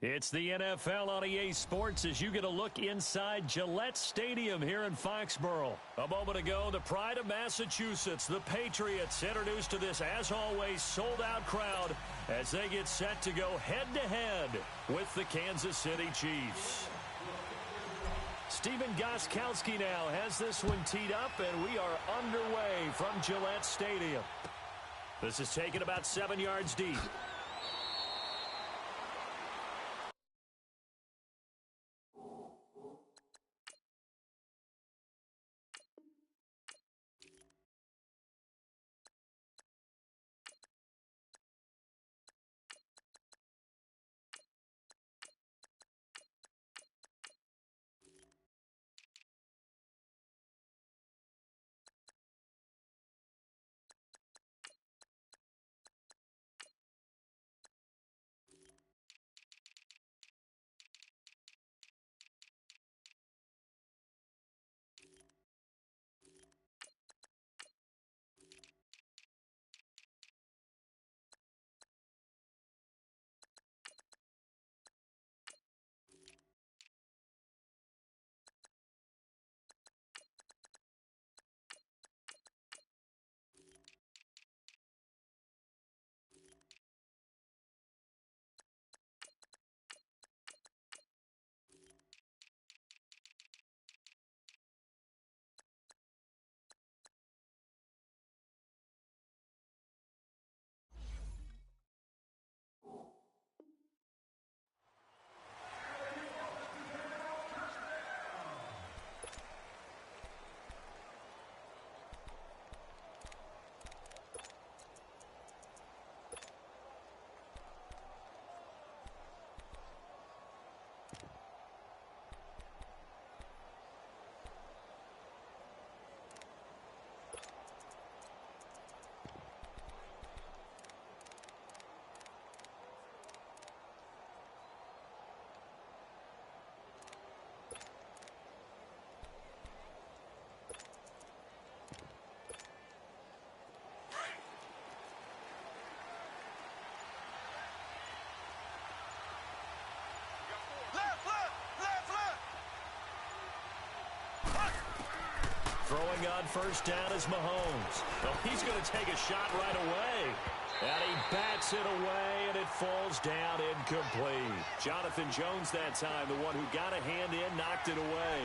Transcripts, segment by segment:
It's the NFL on EA Sports as you get a look inside Gillette Stadium here in Foxborough. A moment ago, the pride of Massachusetts, the Patriots, introduced to this, as always, sold-out crowd as they get set to go head-to-head with the Kansas City Chiefs. Stephen Gostkowski now has this one teed up, and we are underway from Gillette Stadium. This is taken about 7 yards deep. Throwing on first down is Mahomes. Well, he's going to take a shot right away. And he bats it away, and it falls down incomplete. Jonathan Jones that time, the one who got a hand in, knocked it away.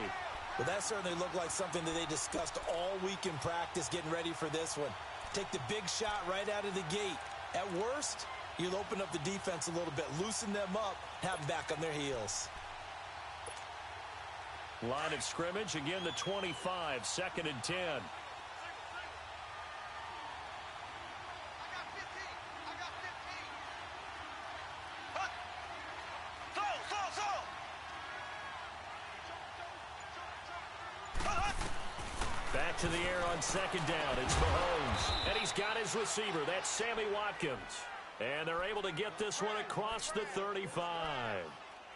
Well, that certainly looked like something that they discussed all week in practice, getting ready for this one. Take the big shot right out of the gate. At worst, you'll open up the defense a little bit, loosen them up, have them back on their heels. Line of scrimmage, again the 25, 2nd and 10. Back to the air on 2nd down. It's Mahomes. And he's got his receiver. That's Sammy Watkins. And they're able to get this one across the 35.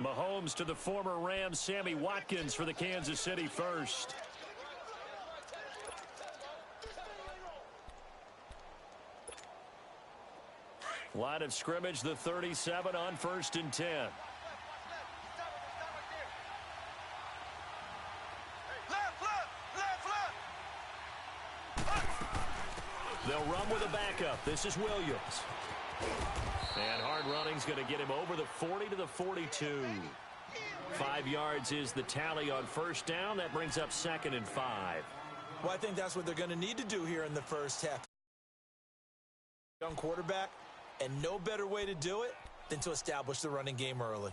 Mahomes to the former Rams, Sammy Watkins for the Kansas City first. Line of scrimmage, the 37 on 1st and 10. They'll run with a backup. This is Williams. And hard running's going to get him over the 40 to the 42. 5 yards is the tally on first down. That brings up 2nd and 5. Well, I think that's what they're going to need to do here in the first half. Young quarterback, and no better way to do it than to establish the running game early.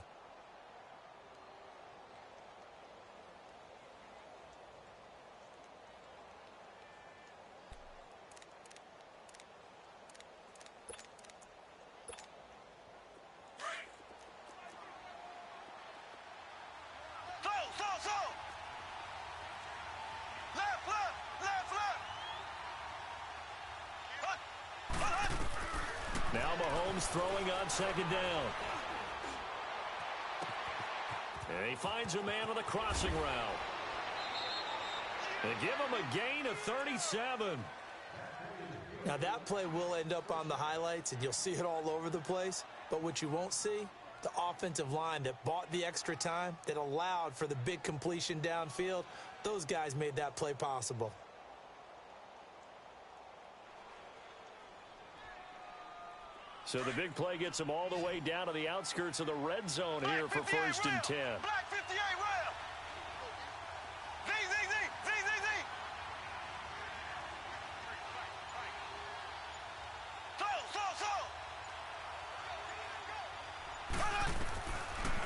Now Mahomes throwing on second down. And he finds a man on the crossing route. They give him a gain of 37. Now that play will end up on the highlights, and you'll see it all over the place. But what you won't see, the offensive line that bought the extra time, that allowed for the big completion downfield, those guys made that play possible. So the big play gets them all the way down to the outskirts of the red zone here for 1st and 10. Black 58 rail. Z, Z, Z, Z, Z, Z.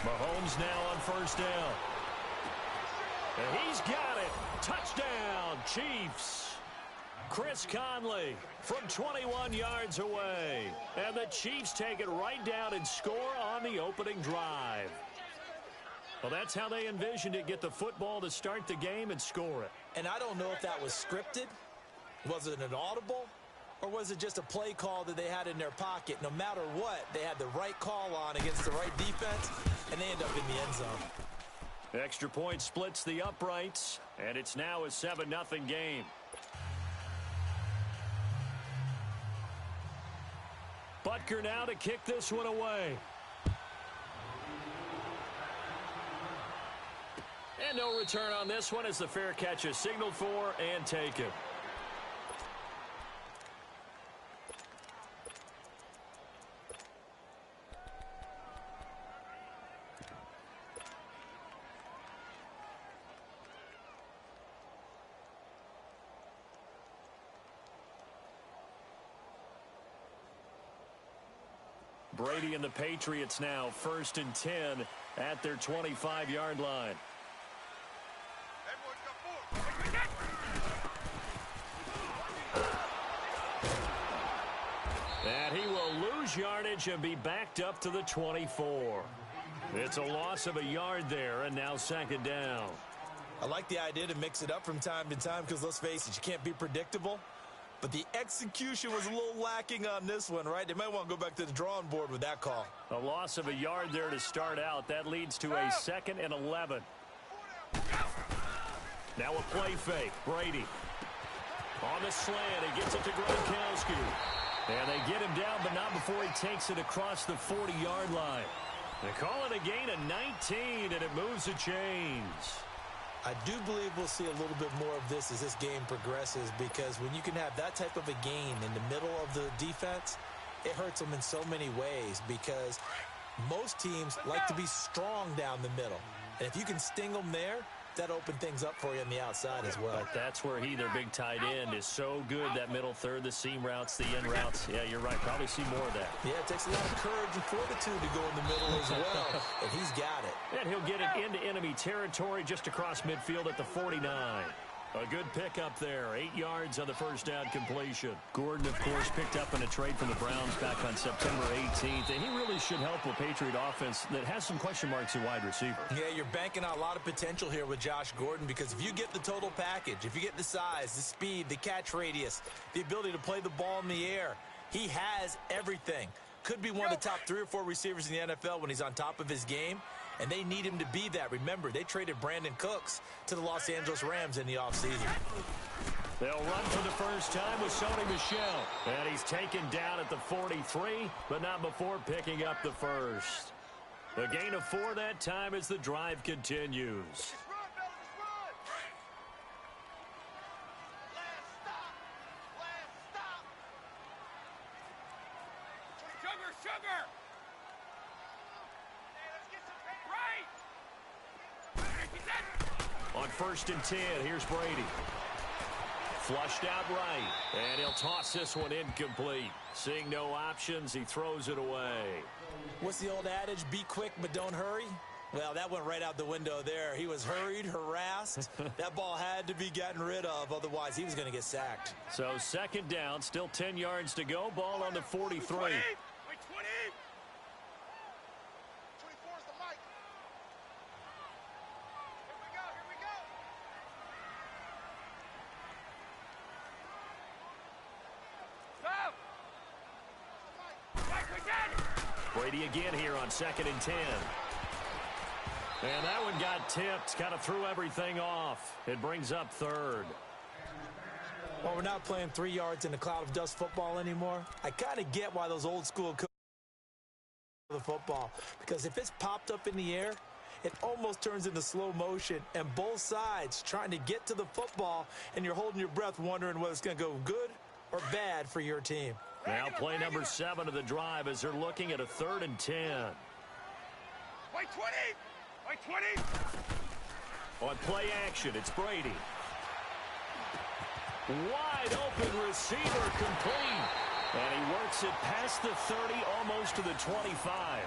Mahomes now on 1st down. And he's got it. Touchdown, Chiefs. Chris Conley from 21 yards away. And the Chiefs take it right down and score on the opening drive. Well, that's how they envisioned it. Get the football to start the game and score it. And I don't know if that was scripted. Was it an audible? Or was it just a play call that they had in their pocket? No matter what, they had the right call on against the right defense, and they end up in the end zone. Extra point splits the uprights, and it's now a 7-0 game. Butker now to kick this one away. And no return on this one as the fair catch is signaled for and taken. Brady and the Patriots now 1st and 10 at their 25-yard line. And he will lose yardage and be backed up to the 24. It's a loss of a yard there, and now 2nd down. I like the idea to mix it up from time to time because, let's face it, you can't be predictable. But the execution was a little lacking on this one, right? They might want to go back to the drawing board with that call. A loss of a yard there to start out. That leads to a 2nd and 11. Now a play fake. Brady. On the slant, he gets it to Gronkowski. And they get him down, but not before he takes it across the 40-yard line. They call it a gain of 19, and it moves the chains. I do believe we'll see a little bit more of this as this game progresses, because when you can have that type of a gain in the middle of the defense, it hurts them in so many ways, because most teams like to be strong down the middle. And if you can sting them there, that opened things up for you on the outside as well. But that's where he, their big tight end, is so good, that middle third, the seam routes, the end routes. Yeah, you're right. Probably see more of that. Yeah, it takes a lot of courage and fortitude to go in the middle as well, and he's got it. And he'll get it into enemy territory just across midfield at the 49. A good pickup there. 8 yards on the 1st down completion. Gordon, of course, picked up in a trade from the Browns back on September 18th. And he really should help a Patriot offense that has some question marks at wide receiver. Yeah, you're banking on a lot of potential here with Josh Gordon, because if you get the total package, if you get the size, the speed, the catch radius, the ability to play the ball in the air, he has everything. Could be one of the top 3 or 4 receivers in the NFL when he's on top of his game. And they need him to be that. Remember, they traded Brandon Cooks to the Los Angeles Rams in the offseason. They'll run for the first time with Sony Michel. And he's taken down at the 43, but not before picking up the first. A gain of 4 that time as the drive continues. On 1st and 10, here's Brady. Flushed out right, and he'll toss this one incomplete. Seeing no options, he throws it away. What's the old adage? Be quick, but don't hurry. Well, that went right out the window there. He was hurried, harassed. That ball had to be gotten rid of, otherwise he was going to get sacked. So 2nd down, still 10 yards to go. Ball on the 43. 20. Brady again here on 2nd and 10. And that one got tipped, kind of threw everything off. It brings up 3rd. Well, we're not playing 3 yards in a cloud of dust football anymore. I kind of get why those old school coaches the football, because if it's popped up in the air, it almost turns into slow motion, and both sides trying to get to the football, and you're holding your breath wondering whether it's going to go good or bad for your team. Now play number 7 of the drive as they're looking at a 3rd and 10. Wait 20! Wait 20! On play action, it's Brady. Wide open receiver complete. And he works it past the 30, almost to the 25.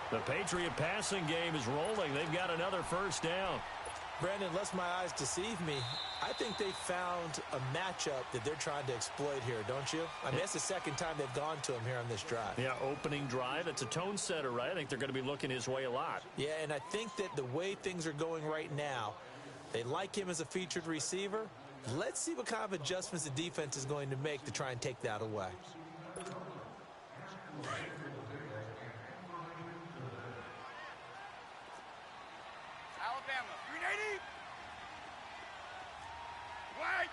The Patriot passing game is rolling. They've got another 1st down. Brandon, unless my eyes deceive me, I think they found a matchup that they're trying to exploit here, don't you? I mean, that's the 2nd time they've gone to him here on this drive. Yeah, opening drive. It's a tone setter, right? I think they're going to be looking his way a lot. Yeah, and I think that the way things are going right now, they like him as a featured receiver. Let's see what kind of adjustments the defense is going to make to try and take that away. Alabama, 380! Wait!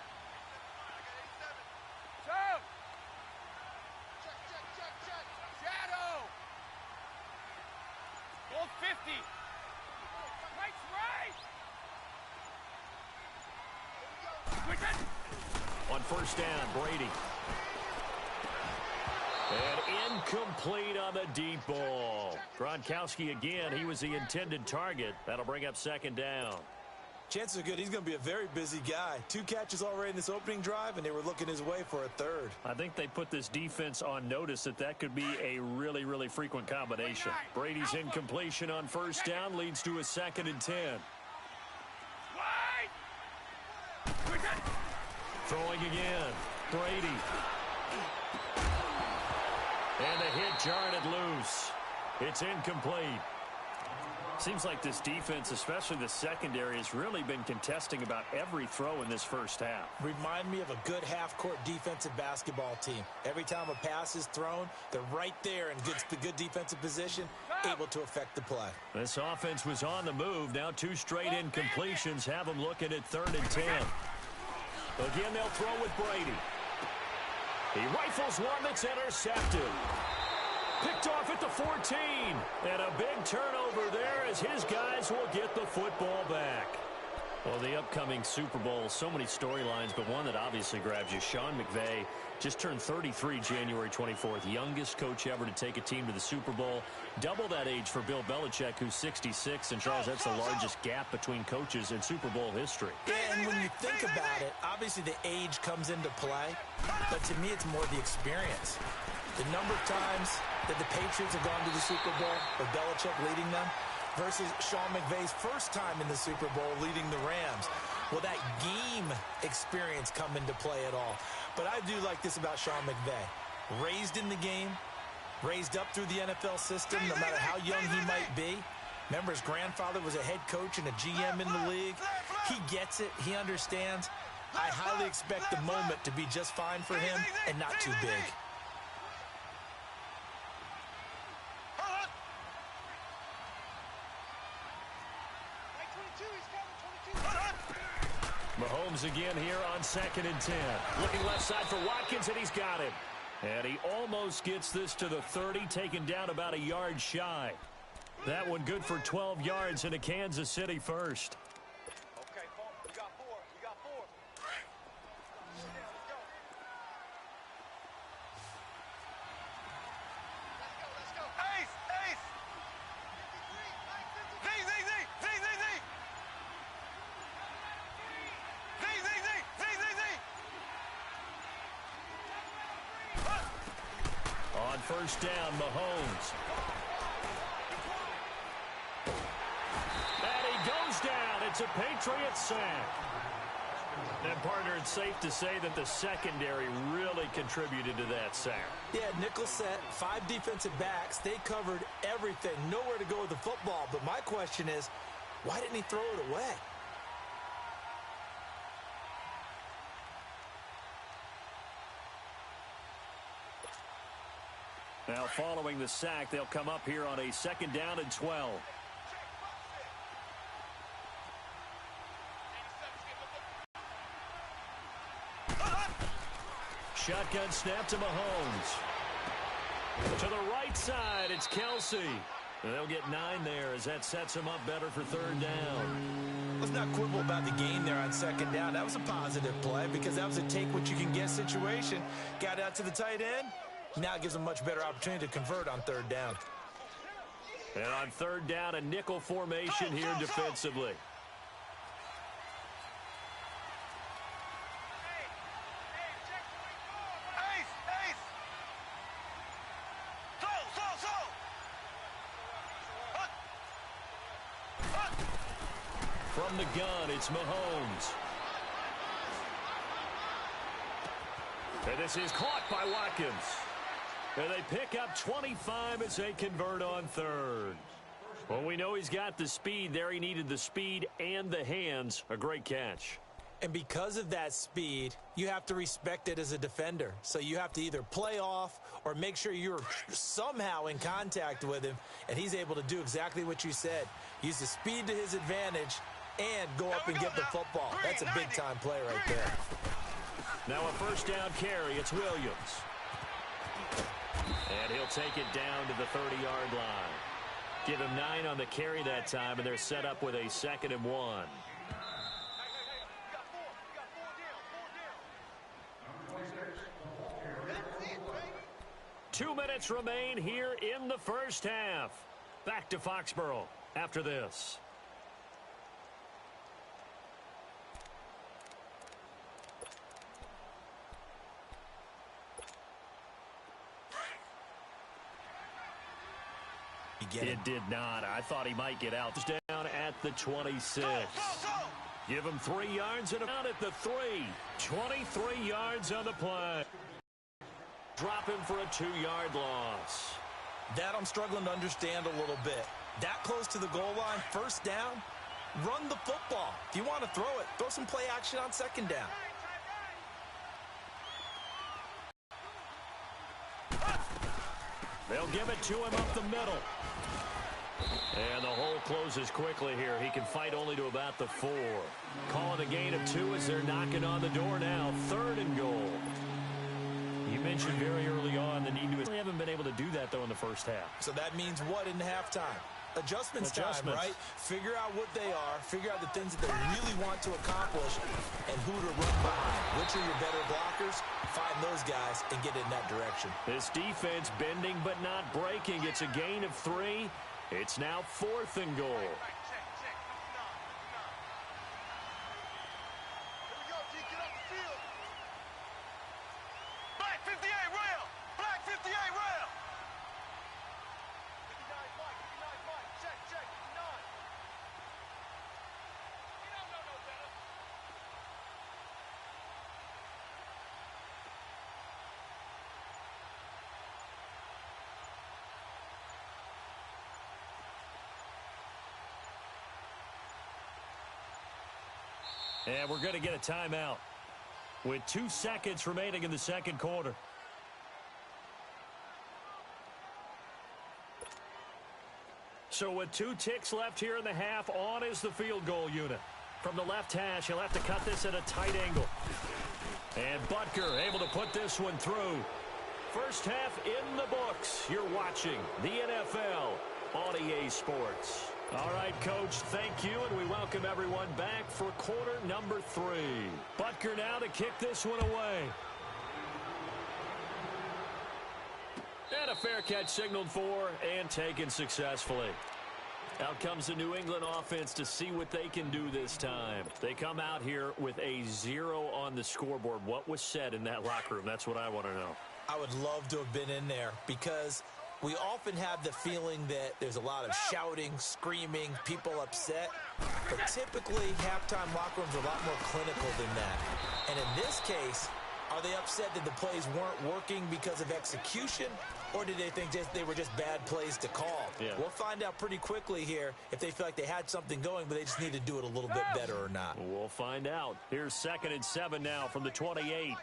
Two! Check. Shadow! Gold 50! Right! On 1st down, Brady. And incomplete on the deep ball. Gronkowski again. He was the intended target. That'll bring up 2nd down. Chances are good he's going to be a very busy guy. 2 catches already in this opening drive, and they were looking his way for a 3rd. I think they put this defense on notice that could be a really, really frequent combination. Brady's incompletion on 1st down leads to a 2nd and 10. Throwing again. Brady. And the hit jarred it loose. It's incomplete. Seems like this defense, especially the secondary, has really been contesting about every throw in this 1st half. Remind me of a good half-court defensive basketball team. Every time a pass is thrown, they're right there in good defensive position, able to affect the play. This offense was on the move. Now 2 straight incompletions have them looking at 3rd and 10. Again, they'll throw with Brady. He rifles one that's intercepted. Picked off at the 14. And a big turnover there as his guys will get the football back. Well, the upcoming Super Bowl, so many storylines, but one that obviously grabs you. Sean McVay just turned 33 January 24th. Youngest coach ever to take a team to the Super Bowl. Double that age for Bill Belichick, who's 66. And, Charles, that's the largest gap between coaches in Super Bowl history. Yeah, and when you think about it, obviously the age comes into play. But to me, it's more the experience. The number of times that the Patriots have gone to the Super Bowl with Belichick leading them versus Sean McVay's first time in the Super Bowl leading the Rams. Will that game experience come into play at all? But I do like this about Sean McVay. Raised in the game, raised up through the NFL system, no matter how young he might be. Remember, his grandfather was a head coach and a GM in the league. He gets it. He understands. I highly expect the moment to be just fine for him and not too big. Mahomes again here on 2nd and 10. Looking left side for Watkins, and he's got him. And he almost gets this to the 30, taken down about a yard shy. That one good for 12 yards into Kansas City first. Okay, Paul, you got 4. You got 4. Let's go. Ace! Ace! Z! On 1st down, Mahomes. And he goes down. It's a Patriot sack. And, partner, it's safe to say that the secondary really contributed to that sack. Yeah, nickel set, 5 defensive backs. They covered everything. Nowhere to go with the football. But my question is, why didn't he throw it away? Now following the sack, they'll come up here on a 2nd down and 12. Shotgun snap to Mahomes. To the right side, it's Kelsey. They'll get 9 there as that sets him up better for 3rd down. Let's not quibble about the gain there on 2nd down. That was a positive play because that was a take-what-you-can-get situation. Got out to the tight end. Now it gives them a much better opportunity to convert on 3rd down. And on 3rd down, a nickel formation here defensively. From the gun, it's Mahomes. And this is caught by Watkins. And they pick up 25 as they convert on 3rd. Well, we know he's got the speed there. He needed the speed and the hands. A great catch. And because of that speed, you have to respect it as a defender. So you have to either play off or make sure you're somehow in contact with him. And he's able to do exactly what you said. Use the speed to his advantage and go up and get the football. That's a big-time play right there. Now a 1st down carry. It's Williams. And he'll take it down to the 30-yard line. Give him 9 on the carry that time, and they're set up with a 2nd and 1. 2 minutes remain here in the 1st half. Back to Foxborough after this. It did not. I thought he might get out. Down at the 26. Give him 3 yards and out at the 3. 23 yards on the play. Drop him for a 2-yard loss. That I'm struggling to understand a little bit. That close to the goal line, 1st down, run the football. If you want to throw it, throw some play action on 2nd down. They'll give it to him up the middle. And the hole closes quickly here. He can fight only to about the 4. Calling a gain of 2 as they're knocking on the door now. 3rd and goal. You mentioned very early on the need to... They haven't been able to do that, though, in the 1st half. So that means what in halftime? Adjustments time, right? Figure out what they are. Figure out the things that they really want to accomplish and who to run behind. Which are your better blockers? Find those guys and get in that direction. This defense bending but not breaking. It's a gain of 3. It's now 4th and goal. Black 58 rail! Black 58 rail! 59 Mike, 59 Mike. Check, 59. You don't know no better. And we're going to get a timeout with 2 seconds remaining in the 2nd quarter. So with 2 ticks left here in the half, on is the field goal unit. From the left hash, he'll have to cut this at a tight angle. And Butker able to put this one through. 1st half in the books. You're watching the NFL on EA Sports. All right, Coach, thank you, and we welcome everyone back for quarter number 3. Butker now to kick this one away. And a fair catch signaled for and taken successfully. Out comes the New England offense to see what they can do this time. They come out here with a 0 on the scoreboard. What was said in that locker room? That's what I want to know. I would love to have been in there because we often have the feeling that there's a lot of shouting, screaming, people upset. But typically, halftime locker rooms are a lot more clinical than that. And in this case, are they upset that the plays weren't working because of execution? Or did they think they were just bad plays to call? Yeah. We'll find out pretty quickly here if they feel like they had something going, but they just need to do it a little bit better or not. We'll find out. Here's 2nd and 7 now from the 28.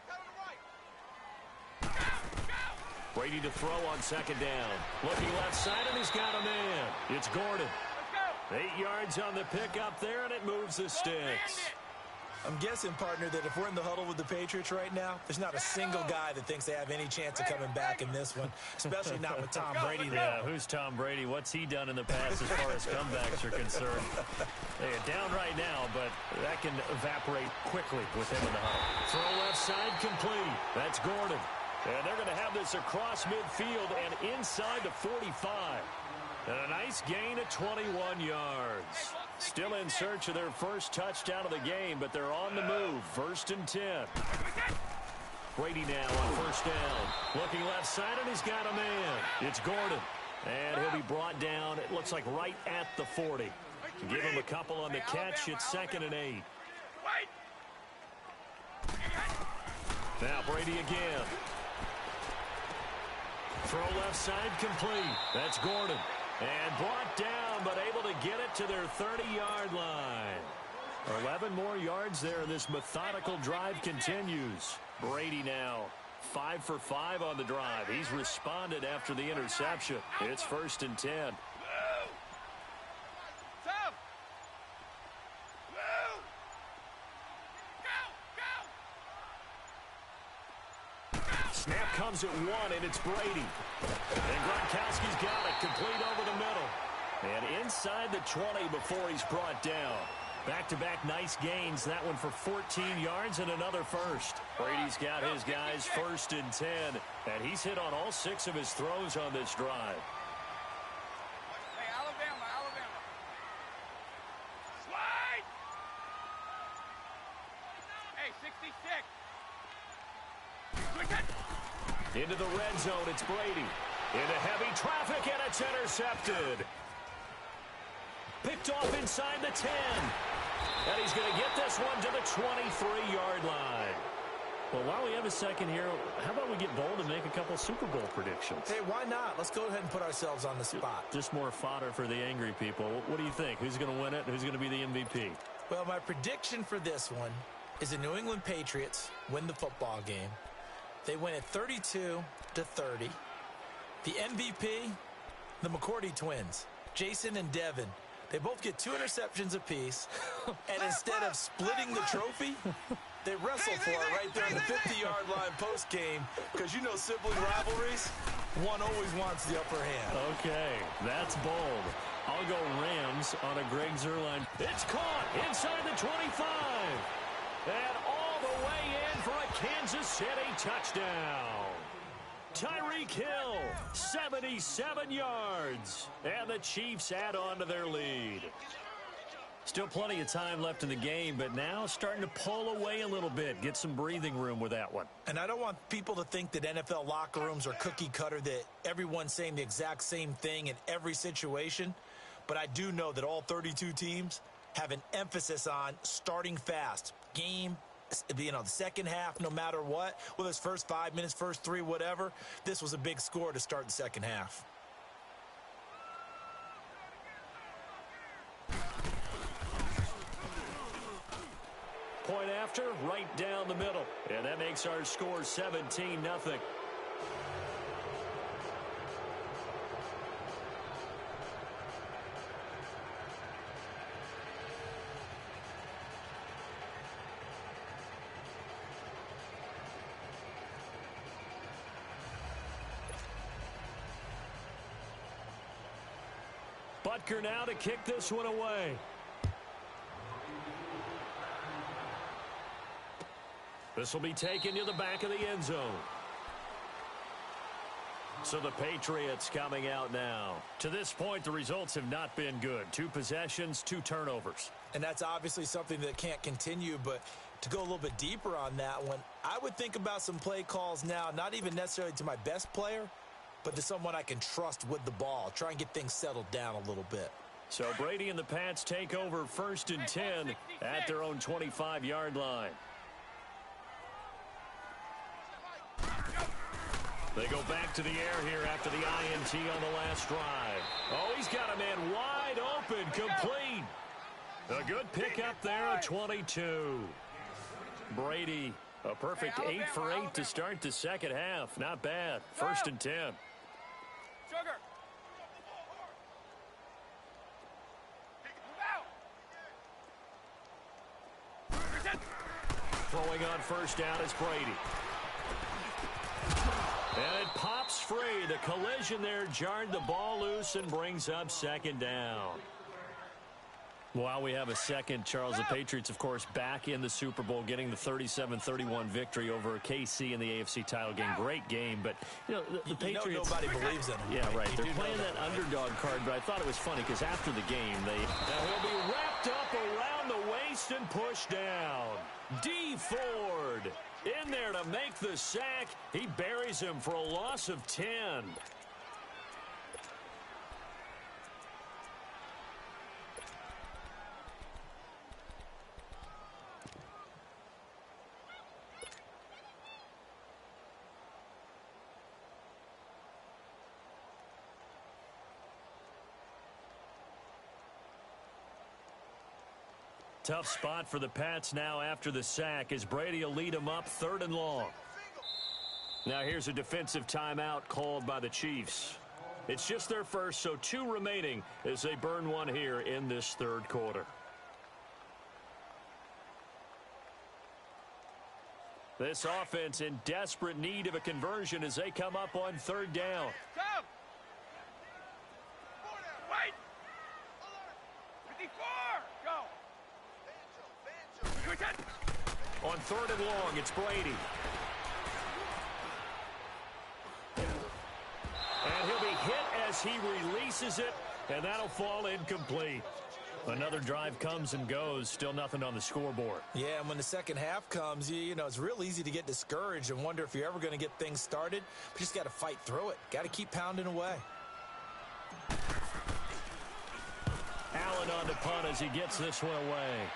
Brady to throw on second down. Looking left side, and he's got a man. It's Gordon. 8 yards on the pickup there, and it moves the sticks. I'm guessing, partner, that if we're in the huddle with the Patriots right now, there's not a single guy that thinks they have any chance of coming back in this one, especially not with Tom Brady there. Yeah, who's Tom Brady? What's he done in the past as far as comebacks are concerned? They are down right now, but that can evaporate quickly with him in the huddle. Throw left side complete. That's Gordon. And they're going to have this across midfield and inside the 45. And a nice gain of 21 yards. Still in search of their first touchdown of the game, but they're on the move. 1st and 10. Brady now on first down. Looking left side, and he's got a man. It's Gordon. And he'll be brought down, it looks like right at the 40. Give him a couple on the catch. It's 2nd and 8. Now Brady again. Throw left side complete. That's Gordon. And brought down, but able to get it to their 30-yard line. 11 more yards there, and this methodical drive continues. Brady now 5 for 5 on the drive. He's responded after the interception. It's 1st and 10. Snap comes at 1, and it's Brady. And Gronkowski's got it, complete over the middle. And inside the 20 before he's brought down. Back-to-back nice gains. That one for 14 yards and another first. Brady's got his guys 1st and 10. And he's hit on all 6 of his throws on this drive. Hey, Alabama. Slide! Hey, 66. Into the red zone, it's Brady. Into heavy traffic, and it's intercepted. Picked off inside the 10. And he's going to get this one to the 23-yard line. Well, while we have a second here, how about we get bold and make a couple Super Bowl predictions? Hey, why not? Let's go ahead and put ourselves on the spot. Just more fodder for the angry people. What do you think? Who's going to win it? Who's going to be the MVP? Well, my prediction for this one is the New England Patriots win the football game. They win it 32-30. The MVP, the McCourty twins, Jason and Devin. They both get 2 interceptions apiece. And instead of splitting the trophy, they wrestle for it right there on the 50-yard line post-game. Because you know sibling rivalries, one always wants the upper hand. Okay, that's bold. I'll go Rams on a Greg Zuerlein. It's caught inside the 25. And all the way in for a Kansas City touchdown. Tyreek Hill, 77 yards. And the Chiefs add on to their lead. Still plenty of time left in the game, but now starting to pull away a little bit. Get some breathing room with that one. And I don't want people to think that NFL locker rooms are cookie cutter, that everyone's saying the exact same thing in every situation. But I do know that all 32 teams have an emphasis on starting fast. Game, the second half, no matter what, whether it's first 5 minutes, first 3, whatever, this was a big score to start the second half. Point after, right down the middle. And that makes our score 17-0. Butker now to kick this one away. This will be taken to the back of the end zone. So the Patriots coming out now. To this point, the results have not been good. 2 possessions, 2 turnovers. And that's obviously something that can't continue, but to go a little bit deeper on that one, I would think about some play calls now, not even necessarily to my best player, but to someone I can trust with the ball. Try and get things settled down a little bit. So Brady and the Pats take over 1st and 10 at their own 25-yard line. They go back to the air here after the INT on the last drive. Oh, he's got a man wide open, complete. A good pickup there at 22. Brady A perfect 8 for 8 to start the second half. Not bad. 1st and 10. Sugar. Throwing on 1st down is Brady. And it pops free. The collision there jarred the ball loose and brings up 2nd down. While we have a second, Charles, the Patriots, of course, back in the Super Bowl, getting the 37-31 victory over KC in the AFC title game. Great game, but, you know, the Patriots... nobody believes in them. Yeah, right. They're playing that underdog card, but I thought it was funny because after the game, he'll be wrapped up around the waist and pushed down. D. Ford in there to make the sack. He buries him for a loss of 10. Tough spot for the Pats now after the sack as Brady will lead them up 3rd and long. Now here's a defensive timeout called by the Chiefs. It's just their first, so 2 remaining as they burn one here in this 3rd quarter. This offense in desperate need of a conversion as they come up on 3rd down. Come. Wait. 54. Go. On 3rd and long, it's Brady. And he'll be hit as he releases it, and that'll fall incomplete. Another drive comes and goes, still nothing on the scoreboard. Yeah, and when the second half comes, you know, it's real easy to get discouraged and wonder if you're ever going to get things started. But you just got to fight through it. Got to keep pounding away. Allen on the punt as he gets this one away.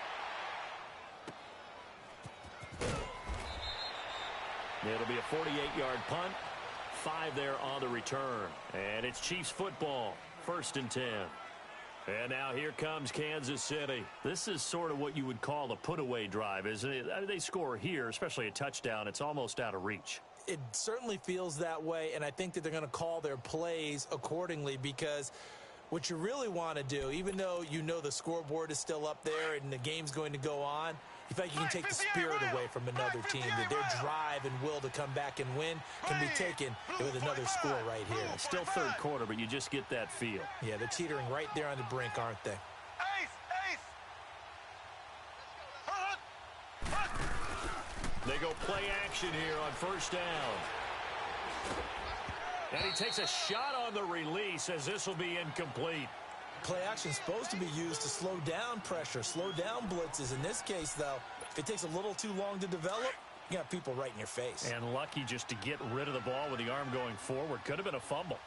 It'll be a 48-yard punt. 5 there on the return. And it's Chiefs football. 1st and 10. And now here comes Kansas City. This is sort of what you would call a put-away drive, isn't it? I mean, they score here, especially a touchdown. It's almost out of reach. It certainly feels that way, and I think that they're going to call their plays accordingly because what you really want to do, even though you know the scoreboard is still up there and the game's going to go on, you feel like you can take the spirit away from another team, that their drive and will to come back and win can be taken with another score right here. It's still 3rd quarter, but you just get that feel. Yeah, they're teetering right there on the brink, aren't they? They go play action here on 1st down. And he takes a shot on the release as this will be incomplete. Play action is supposed to be used to slow down pressure, slow down blitzes. In this case, though, if it takes a little too long to develop, you got people right in your face. And lucky just to get rid of the ball with the arm going forward. Could have been a fumble.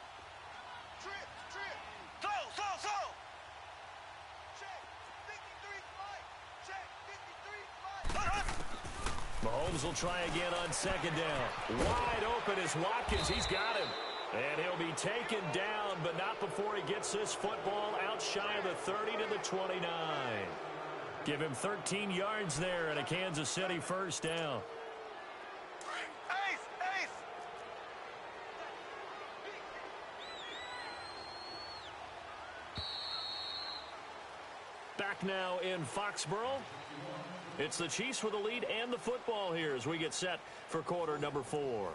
Mahomes will try again on 2nd down. Wide open is Watkins. He's got him. And he'll be taken down, but not before he gets this football out shy of the 30 to the 29. Give him 13 yards there and a Kansas City 1st down. Back now in Foxborough. It's the Chiefs with the lead and the football here as we get set for quarter number 4.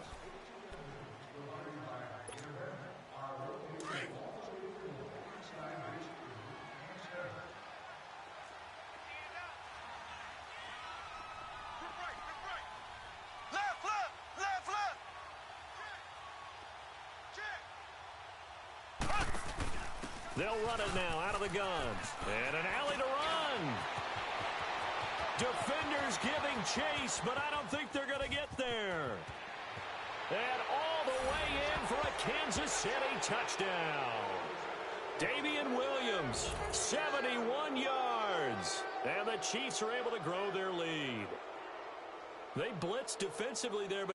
They'll run it now out of the guns. And an alley to run. Defenders giving chase, but I don't think they're going to get there. And all the way in for a Kansas City touchdown. Damian Williams, 71 yards. And the Chiefs are able to grow their lead. They blitzed defensively there, but